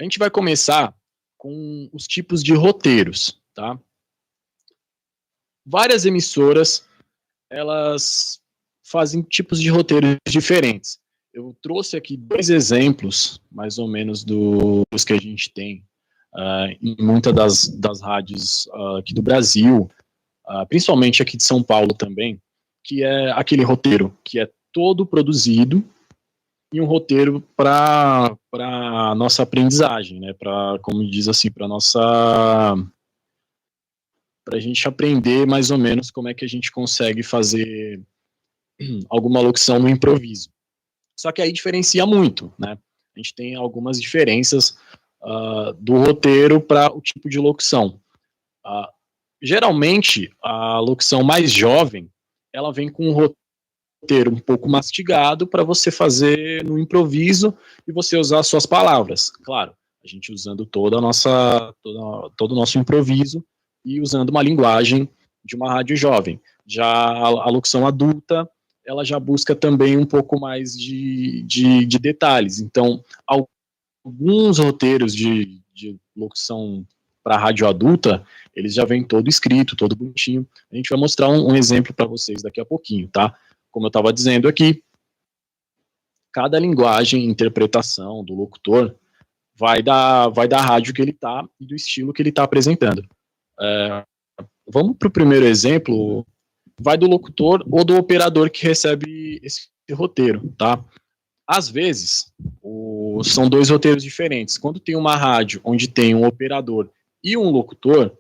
A gente vai começar com os tipos de roteiros, tá? Várias emissoras, elas fazem tipos de roteiros diferentes. Eu trouxe aqui 2 exemplos, mais ou menos, dos que a gente tem em muitas das rádios aqui do Brasil, principalmente aqui de São Paulo também, que é aquele roteiro que é todo produzido e um roteiro para a nossa aprendizagem, né? Para, como diz assim, para a gente aprender mais ou menos como é que a gente consegue fazer alguma locução no improviso. Só que aí diferencia muito, né? A gente tem algumas diferenças do roteiro para o tipo de locução. Geralmente, a locução mais jovem, ela vem com um roteiro um pouco mastigado para você fazer no improviso e você usar suas palavras. Claro, a gente usando todo o nosso improviso e usando uma linguagem de uma rádio jovem. Já a locução adulta, ela já busca também um pouco mais de detalhes. Então, alguns roteiros de locução para rádio adulta, eles já vêm todo escrito, todo bonitinho. A gente vai mostrar um exemplo para vocês daqui a pouquinho, tá? Como eu estava dizendo aqui, cada linguagem e interpretação do locutor vai da rádio que ele está e do estilo que ele está apresentando. Vamos para o primeiro exemplo, vai do locutor ou do operador que recebe esse roteiro, tá? Às vezes, são 2 roteiros diferentes. Quando tem uma rádio onde tem um operador e um locutor,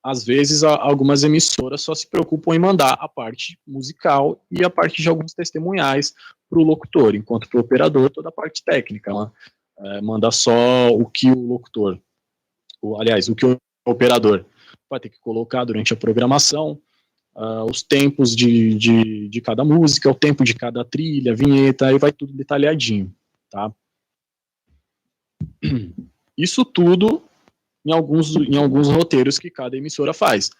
às vezes algumas emissoras só se preocupam em mandar a parte musical e a parte de alguns testemunhais para o locutor, enquanto para o operador toda a parte técnica, né? Manda só o que o locutor, aliás, o que o operador vai ter que colocar durante a programação, os tempos de cada música, o tempo de cada trilha, vinheta, aí vai tudo detalhadinho, tá? Isso tudo em alguns roteiros que cada emissora faz.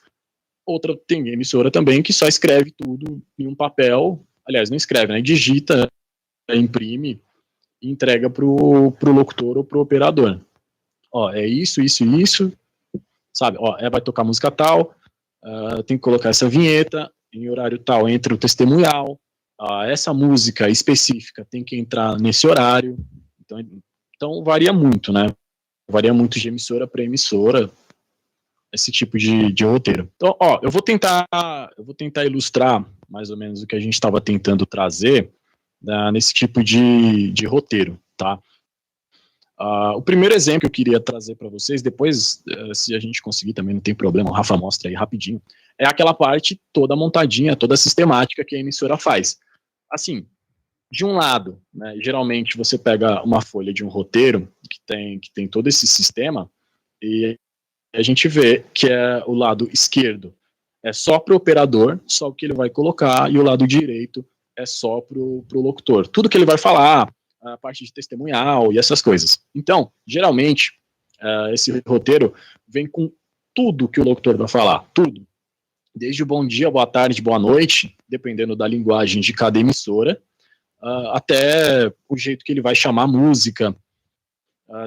Tem emissora também que só escreve tudo em um papel, aliás, não escreve, né? Digita, imprime e entrega pro locutor ou pro operador. Ó, é isso, sabe? Ó, vai tocar música tal, tem que colocar essa vinheta, em horário tal entra o testemunhal, essa música específica tem que entrar nesse horário. Então varia muito, né? Varia muito de emissora para emissora, esse tipo de roteiro. Então, ó, eu vou tentar ilustrar mais ou menos o que a gente estava tentando trazer nesse tipo de roteiro, tá? O primeiro exemplo que eu queria trazer para vocês, depois, se a gente conseguir também, não tem problema, o Rafa mostra aí rapidinho, é aquela parte toda montadinha, toda sistemática que a emissora faz. Assim, de um lado, né, geralmente você pega uma folha de um roteiro que tem todo esse sistema e a gente vê que é o lado esquerdo é só para o operador, só o que ele vai colocar, e o lado direito é só para o locutor. Tudo que ele vai falar, a parte de testemunhal e essas coisas. Então, geralmente, esse roteiro vem com tudo que o locutor vai falar, tudo. Desde o bom dia, boa tarde, boa noite, dependendo da linguagem de cada emissora, até o jeito que ele vai chamar a música.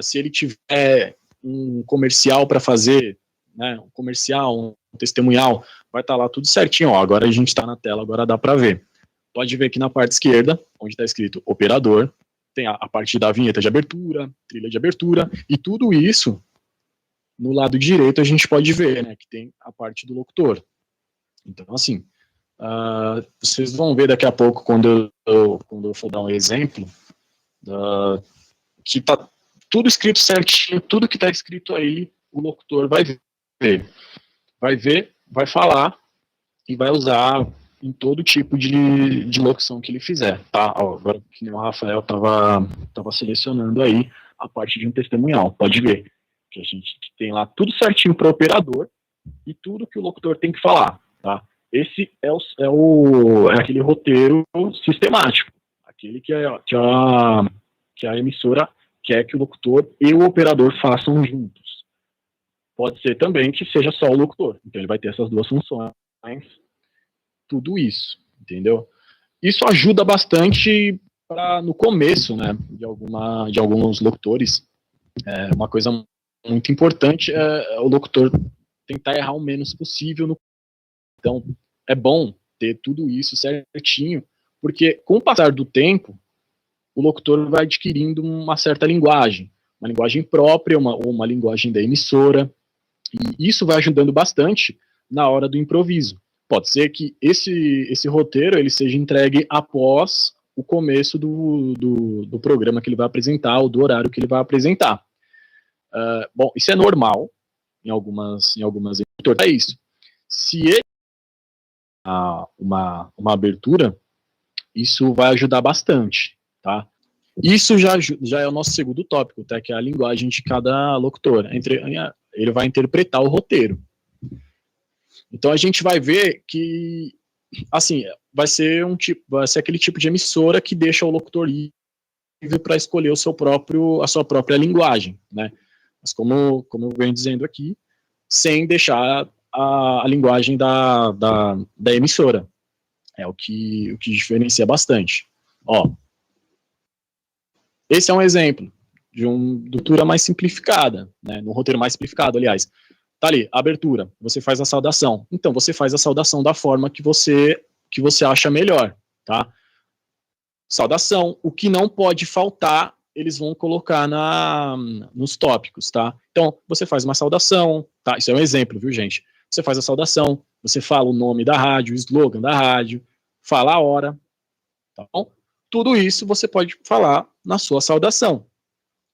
Se ele tiver um comercial para fazer, né, um comercial, um testemunhal, vai estar lá tudo certinho. Ó, agora a gente está na tela, agora dá para ver. Pode ver aqui na parte esquerda, onde está escrito operador, tem a parte da vinheta de abertura, trilha de abertura, e tudo isso, no lado direito, a gente pode ver, né, que tem a parte do locutor. Então, assim, vocês vão ver daqui a pouco, quando eu for dar um exemplo, que tá tudo escrito certinho, tudo que está escrito aí, o locutor vai ver, vai falar e vai usar em todo tipo de locução que ele fizer, tá? Ó, agora que o Rafael tava selecionando aí a parte de um testemunhal, pode ver que a gente tem lá tudo certinho para o operador e tudo que o locutor tem que falar, tá? Esse é aquele roteiro sistemático, aquele que a emissora quer que o locutor e o operador façam juntos. Pode ser também que seja só o locutor, então ele vai ter essas 2 funções, tudo isso, entendeu? Isso ajuda bastante no começo, né, de alguns locutores, Uma coisa muito importante é o locutor tentar errar o menos possível. Então, é bom ter tudo isso certinho, porque com o passar do tempo, o locutor vai adquirindo uma certa linguagem, uma linguagem própria, ou uma linguagem da emissora, e isso vai ajudando bastante na hora do improviso. Pode ser que esse roteiro ele seja entregue após o começo do programa que ele vai apresentar, ou do horário que ele vai apresentar. Bom, isso é normal em algumas editoras. É isso. Se ele uma abertura, isso vai ajudar bastante, tá? Isso já é o nosso segundo tópico, tá? Que é a linguagem de cada locutor. Ele vai interpretar o roteiro. Então a gente vai ver que, assim, vai ser aquele tipo de emissora que deixa o locutor livre para escolher a sua própria linguagem, né? Mas como eu venho dizendo aqui, sem deixar a linguagem da emissora. É o que diferencia bastante. Ó, esse é um exemplo de uma leitura mais simplificada, né? No roteiro mais simplificado, aliás. Tá ali, abertura, você faz a saudação. Então, você faz a saudação da forma que você acha melhor, tá? Saudação, o que não pode faltar, eles vão colocar nos tópicos, tá? Então, você faz uma saudação, tá? Isso é um exemplo, viu, gente? Você faz a saudação, você fala o nome da rádio, o slogan da rádio, fala a hora, tá bom? Tudo isso você pode falar na sua saudação.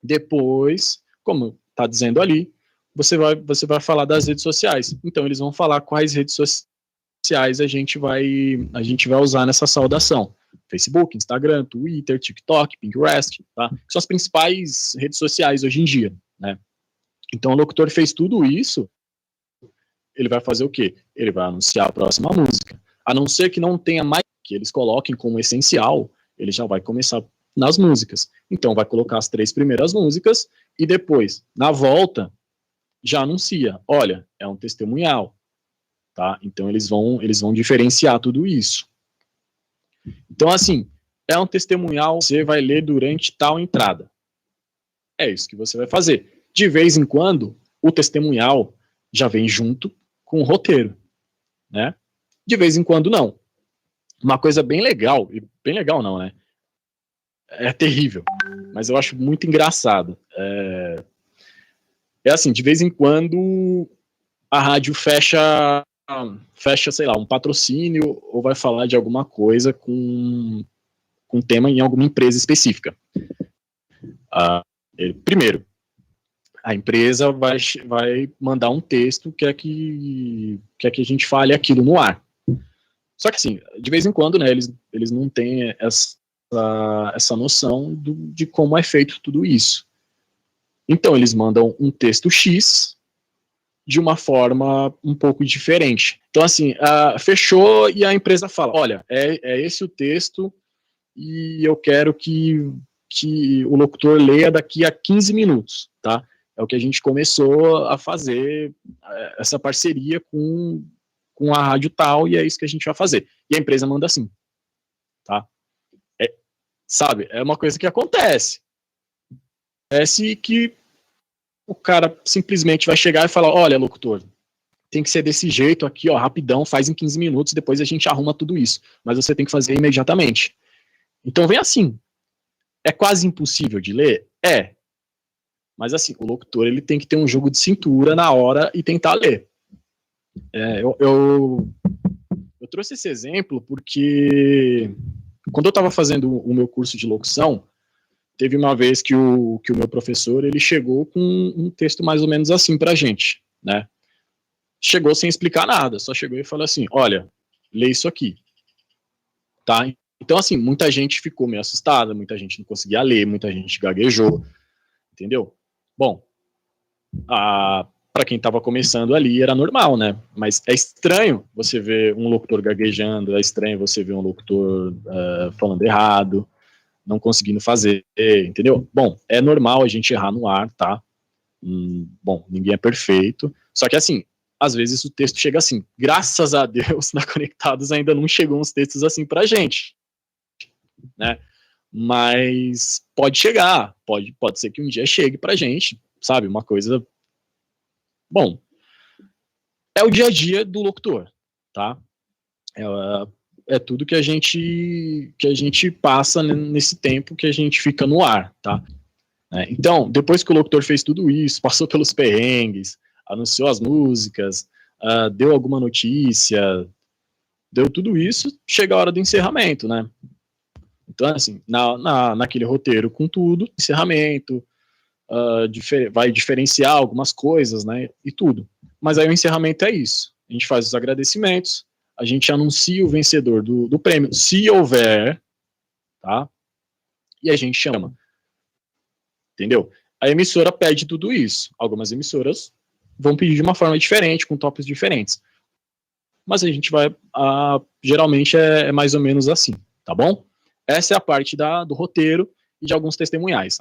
Depois, como está dizendo ali, você vai falar das redes sociais. Então, eles vão falar quais redes sociais a gente vai usar nessa saudação. Facebook, Instagram, Twitter, TikTok, Pinterest, tá? Que são as principais redes sociais hoje em dia, né? Então, o locutor fez tudo isso, ele vai fazer o quê? Ele vai anunciar a próxima música. A não ser que não tenha mais que eles coloquem como essencial, ele já vai começar nas músicas. Então, vai colocar as 3 primeiras músicas e depois, na volta, já anuncia. Olha, é um testemunhal, tá? Então, eles vão diferenciar tudo isso. Então, assim, é um testemunhal, você vai ler durante tal entrada. É isso que você vai fazer. De vez em quando, o testemunhal já vem junto com o roteiro, né? De vez em quando, não. Uma coisa bem legal não, né? É terrível, mas eu acho muito engraçado. Assim, de vez em quando a rádio fecha, sei lá, um patrocínio ou vai falar de alguma coisa com tema em alguma empresa específica. Primeiro, a empresa vai mandar um texto que é que a gente fale aquilo no ar. Só que, assim, de vez em quando, né, eles não têm essa noção de como é feito tudo isso. Então, eles mandam um texto X de uma forma um pouco diferente. Então, assim, fechou e a empresa fala, olha, é esse o texto e eu quero que o locutor leia daqui a 15 minutos, tá? É o que a gente começou a fazer, essa parceria com a rádio tal, e é isso que a gente vai fazer. E a empresa manda assim, tá? Sabe, é uma coisa que acontece. Parece que o cara simplesmente vai chegar e falar, olha, locutor, tem que ser desse jeito aqui, ó, rapidão, faz em 15 minutos, depois a gente arruma tudo isso. Mas você tem que fazer imediatamente. Então vem assim. É quase impossível de ler? É. Mas assim, o locutor ele tem que ter um jogo de cintura na hora e tentar ler. Eu trouxe esse exemplo porque quando eu estava fazendo o meu curso de locução, teve uma vez que o meu professor ele chegou com um texto mais ou menos assim pra gente, né? Chegou sem explicar nada, só chegou e falou assim, olha, lê isso aqui, tá? Então, assim, muita gente ficou meio assustada, muita gente não conseguia ler, muita gente gaguejou, entendeu? Bom, para quem estava começando ali era normal, né? Mas é estranho você ver um locutor gaguejando, é estranho você ver um locutor falando errado, não conseguindo fazer, entendeu? Bom, é normal a gente errar no ar, tá? Bom, ninguém é perfeito, só que assim, às vezes o texto chega assim, graças a Deus, na Conectados ainda não chegou uns textos assim pra gente, né? Mas pode chegar, pode ser que um dia chegue pra gente, sabe? Uma coisa. Bom, é o dia a dia do locutor, tá? É tudo que a gente passa nesse tempo que a gente fica no ar, tá? Então, depois que o locutor fez tudo isso, passou pelos perrengues, anunciou as músicas, deu alguma notícia, deu tudo isso, chega a hora do encerramento, né? Então, assim, naquele roteiro com tudo, encerramento, vai diferenciar algumas coisas, né? E tudo. Mas aí o encerramento é isso. A gente faz os agradecimentos, a gente anuncia o vencedor do prêmio, se houver, tá? E a gente chama. Entendeu? A emissora pede tudo isso. Algumas emissoras vão pedir de uma forma diferente, com tópicos diferentes. Mas a gente vai, geralmente é mais ou menos assim, tá bom? Essa é a parte do roteiro e de alguns testemunhais.